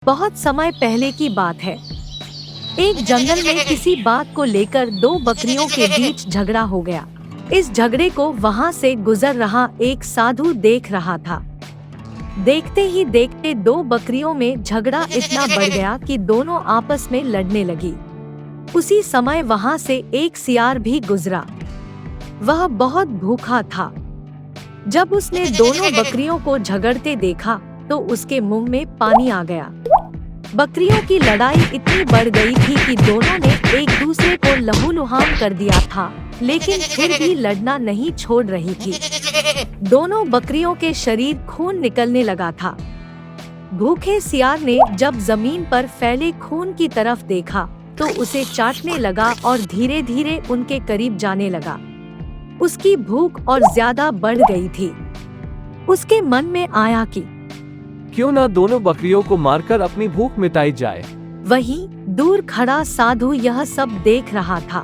बहुत समय पहले की बात है। एक जंगल में किसी बात को लेकर दो बकरियों के बीच झगड़ा हो गया। इस झगड़े को वहां से गुजर रहा एक साधु देख रहा था। देखते ही देखते दो बकरियों में झगड़ा इतना बढ़ गया कि दोनों आपस में लड़ने लगी। उसी समय वहां से एक सियार भी गुजरा। वह बहुत भूखा था। जब उसने दोनों बकरियों को झगड़ते देखा तो उसके मुंह में पानी आ गया। बकरियों की लड़ाई इतनी बढ़ गई थी कि दोनों ने एक दूसरे को लहूलुहान कर दिया था, लेकिन फिर भी लड़ना नहीं छोड़ रही थी। दोनों बकरियों के शरीर खून निकलने लगा था। भूखे सियार ने जब जमीन पर फैले खून की तरफ देखा तो उसे चाटने लगा और धीरे धीरे उनके करीब जाने लगा। उसकी भूख और ज्यादा बढ़ गई थी। उसके मन में आया कि क्यों न दोनों बकरियों को मारकर अपनी भूख मिटाई जाए। वहीं दूर खड़ा साधु यह सब देख रहा था।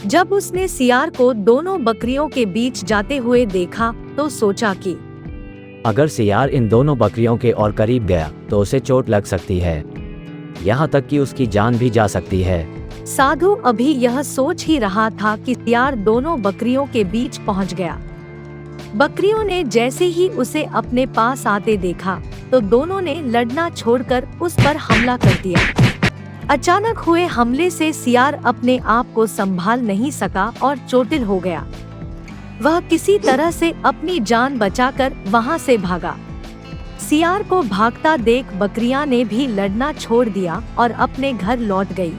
जब उसने सियार को दोनों बकरियों के बीच जाते हुए देखा तो सोचा कि अगर सियार इन दोनों बकरियों के और करीब गया तो उसे चोट लग सकती है, यहाँ तक कि उसकी जान भी जा सकती है। साधु अभी यह सोच ही रहा था कि सियार दोनों बकरियों के बीच पहुंच गया। बकरियों ने जैसे ही उसे अपने पास आते देखा तो दोनों ने लड़ना छोड़कर उस पर हमला कर दिया। अचानक हुए हमले से सियार अपने आप को संभाल नहीं सका और चोटिल हो गया। वह किसी तरह से अपनी जान बचाकर वहां से भागा। सियार को भागता देख बकरियां ने भी लड़ना छोड़ दिया और अपने घर लौट गई।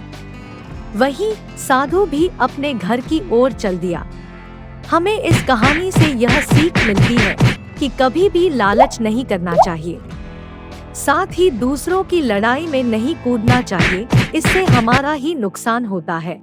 वहीं साधु भी अपने घर की ओर चल दिया। हमें इस कहानी से यह सीख मिलती है कि कभी भी लालच नहीं करना चाहिए, साथ ही दूसरों की लड़ाई में नहीं कूदना चाहिए। इससे हमारा ही नुकसान होता है।